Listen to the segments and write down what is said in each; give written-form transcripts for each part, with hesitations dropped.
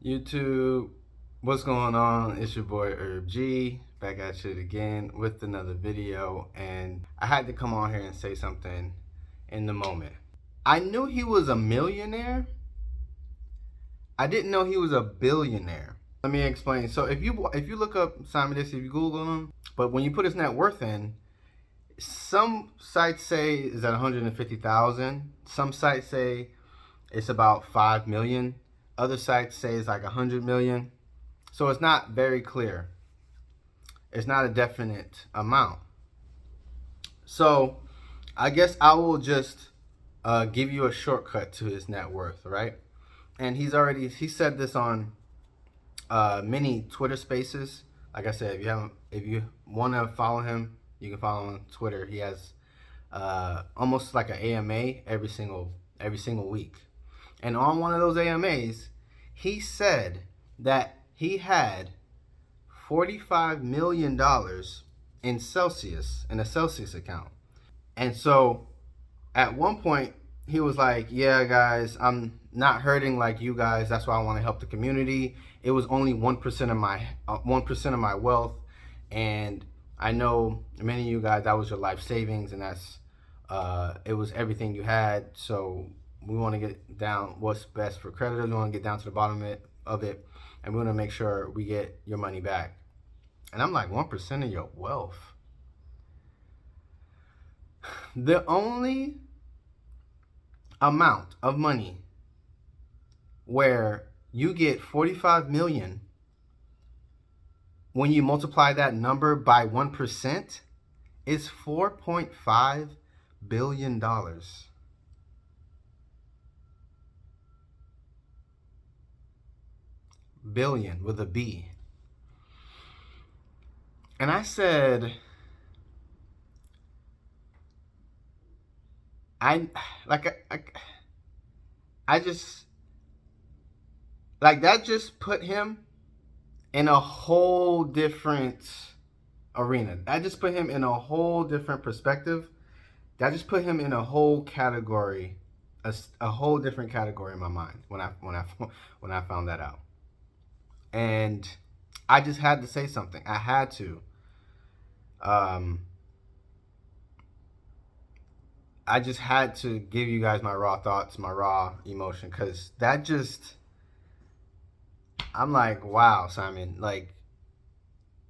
YouTube, what's going on? It's your boy Herb G, back at you again with another video, and I had to come on here and say something in the moment. I knew he was a millionaire. I didn't know he was a billionaire. Let me explain. So if you look up Simon Dixon, if you Google him, but when you put his net worth in, some sites say is at 150,000. Some sites say it's about 5 million. Other sites say it's like 100 million. So it's not very clear. It's not a definite amount. So I guess I will just give you a shortcut to his net worth, right? And he said this on many Twitter Spaces. Like I said, if you want to follow him, you can follow him on Twitter. He has almost like an AMA every single week. And on one of those AMAs, he said that he had $45 million in a Celsius account. And so at one point, he was like, yeah, guys, I'm not hurting like you guys. That's why I want to help the community. It was only 1% of my wealth. And I know many of you guys, that was your life savings, and it was everything you had. So we want to get down what's best for creditors. We want to get down to the bottom of it, and we want to make sure we get your money back. And I'm like, 1% of your wealth. The only amount of money where you get 45 million, when you multiply that number by 1%, is $4.5 billion. Billion with a B. And I said, I just, like, that just put him in a whole different arena. That just put him in a whole different perspective. That just put him in a whole category, a whole different category in my mind when I found that out. And I just had to say something. I had to. I just had to give you guys my raw thoughts, my raw emotion, because that just, I'm like, wow, Simon, like,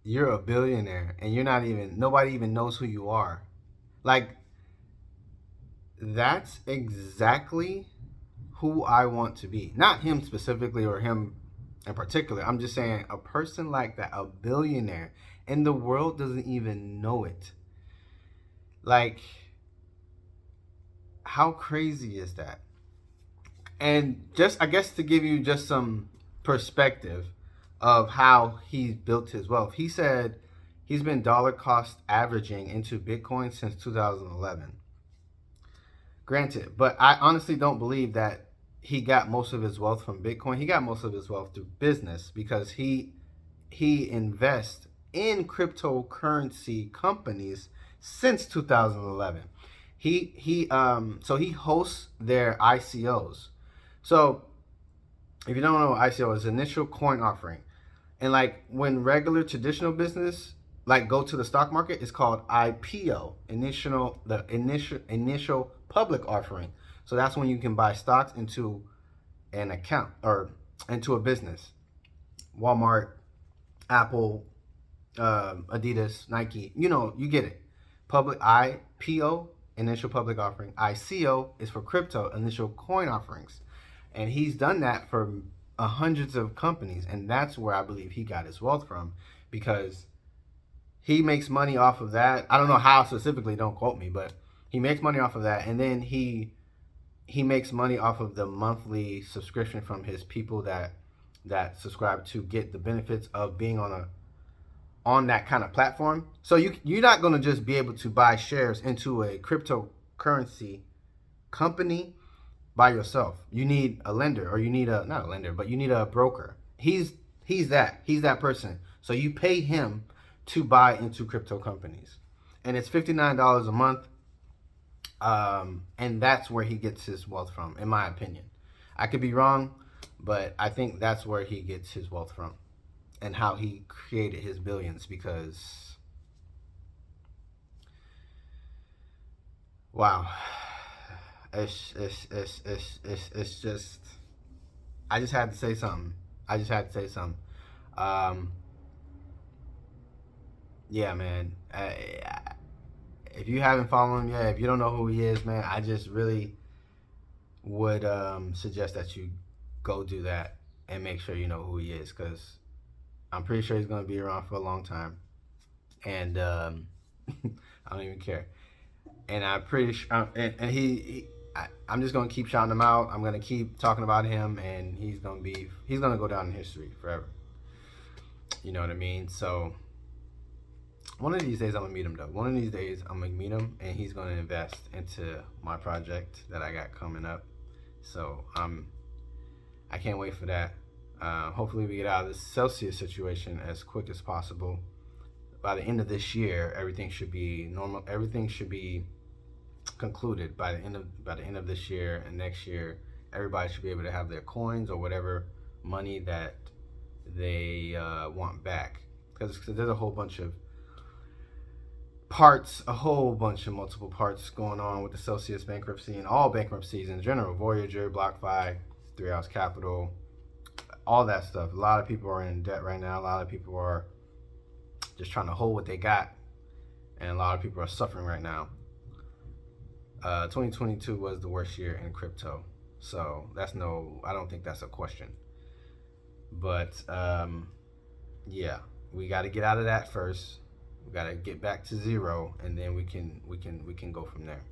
you're a billionaire and nobody even knows who you are. Like, that's exactly who I want to be. Not him specifically or him in particular. I'm just saying a person like that, a billionaire, and the world doesn't even know it. Like, how crazy is that? And just, I guess, to give you just some perspective of how he's built his wealth, he said he's been dollar cost averaging into Bitcoin since 2011. Granted, but I honestly don't believe that he got most of his wealth from Bitcoin. He got most of his wealth through business, because he invests in cryptocurrency companies since 2011. So he hosts their ICOs. So if you don't know what ICO is, initial coin offering. And like when regular traditional business like go to the stock market, it's called IPO, initial public offering. So that's when you can buy stocks into an account or into a business. Walmart, Apple, Adidas, Nike, you get it. Public IPO, initial public offering. ICO is for crypto, initial coin offerings. And he's done that for hundreds of companies. And that's where I believe he got his wealth from, because he makes money off of that. I don't know how specifically, don't quote me, but he makes money off of that. And then he makes money off of the monthly subscription from his people that subscribe to get the benefits of being on that kind of platform. So you're not going to just be able to buy shares into a cryptocurrency company by yourself. You need a lender, or you need not a lender, but you need a broker. He's that person. So you pay him to buy into crypto companies, and it's $59 a month. And that's where he gets his wealth from, in my opinion. I could be wrong, But I think that's where he gets his wealth from and how he created his billions. Because wow, it's just, I just had to say something. I just had to say something. Um, yeah, man. If you haven't followed him yet, if you don't know who he is, man, I just really would suggest that you go do that and make sure you know who he is, because I'm pretty sure he's going to be around for a long time. And I don't even care. And I'm pretty sure, and I'm just gonna keep shouting him out. I'm gonna keep talking about him, and he's gonna go down in history forever. You know what I mean? So one of these days I'm gonna meet him though. One of these days I'm gonna meet him, and he's gonna invest into my project that I got coming up. So I can't wait for that. Hopefully we get out of this Celsius situation as quick as possible. By the end of this year, everything should be normal. Everything should be concluded by the end of this year, and next year everybody should be able to have their coins or whatever money that they want back, because there's a whole bunch of parts, multiple parts going on with the Celsius bankruptcy and all bankruptcies in general. Voyager, BlockFi, 3 Ounce Capital, all that stuff. A lot of people are in debt right now. A lot of people are just trying to hold what they got, and a lot of people are suffering right now. 2022 was the worst year in crypto, so I don't think that's a question. But yeah, we got to get out of that first. We got to get back to zero, and then we can go from there.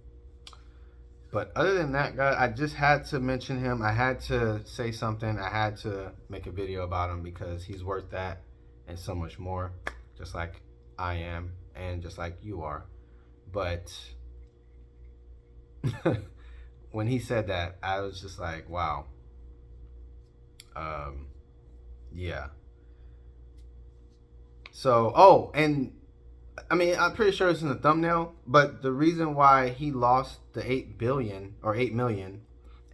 But other than that, guys, I just had to mention him. I had to say something. I had to make a video about him because he's worth that and so much more, just like I am and just like you are. But when he said that, I was just like, wow. Yeah. So, and I mean, I'm pretty sure it's in the thumbnail, but the reason why he lost the 8 billion or 8 million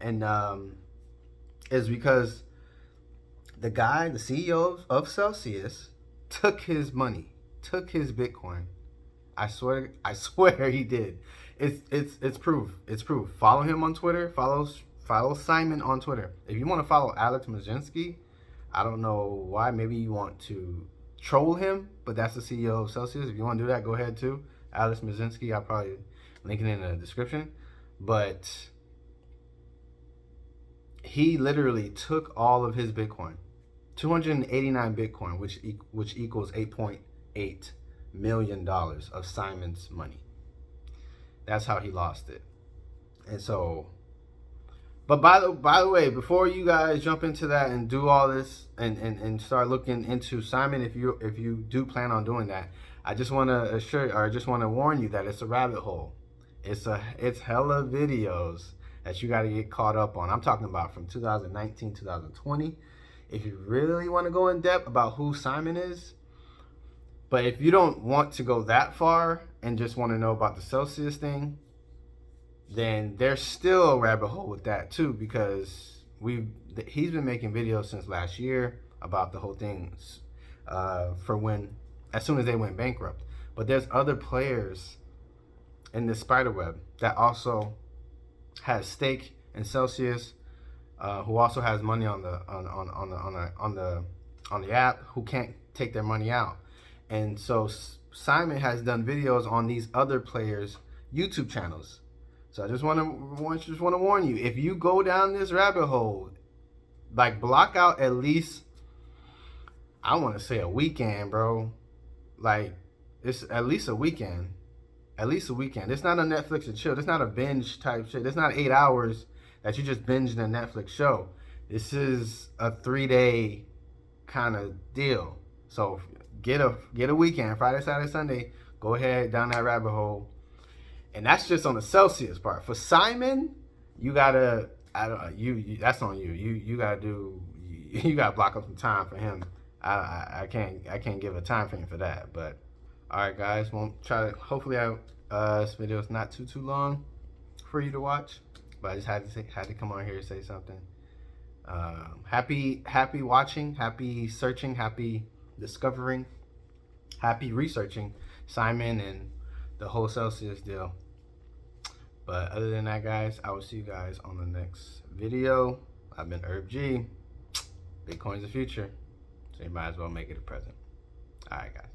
and is because the guy, the CEO of Celsius, took his money, took his Bitcoin. I swear he did. It's proof. It's proof. Follow him on Twitter. Follow Simon on Twitter. If you want to follow Alex Mazinski, I don't know why. Maybe you want to troll him, but that's the CEO of Celsius. If you want to do that, go ahead too. Alex Mazinski. I'll probably link it in the description. But he literally took all of his Bitcoin, 289 Bitcoin, which equals $8.8 million of Simon's money. That's how he lost it. And so, but by the way, before you guys jump into that and do all this and start looking into Simon, if you do plan on doing that, I just want to warn you that it's a rabbit hole. It's hella videos that you got to get caught up on. I'm talking about from 2019, 2020. If you really want to go in depth about who Simon is, but if you don't want to go that far and just want to know about the Celsius thing, then there's still a rabbit hole with that too, because he's been making videos since last year about the whole thing as soon as they went bankrupt. But there's other players in this spider web that also has stake in Celsius, who also has money on the app, who can't take their money out. And so Simon has done videos on these other players' YouTube channels. So I just want to warn you, if you go down this rabbit hole, like block out at least, I want to say a weekend, bro. Like it's at least a weekend. At least a weekend. It's not a Netflix and chill. It's not a binge type shit. It's not 8 hours that you just binged a Netflix show. This is a 3-day kind of deal. So get a weekend, Friday, Saturday, Sunday. Go ahead down that rabbit hole. And that's just on the Celsius part. For Simon, you gotta, that's on you. You gotta block up some time for him. I can't give a time frame for that. But all right, guys, hopefully this video is not too long for you to watch. But I just had to come on here and say something. Happy watching, happy searching, happy discovering, happy researching Simon and the whole Celsius deal. But other than that, guys, I will see you guys on the next video. I've been Herb G. Bitcoin's the future, so you might as well make it a present. All right, guys.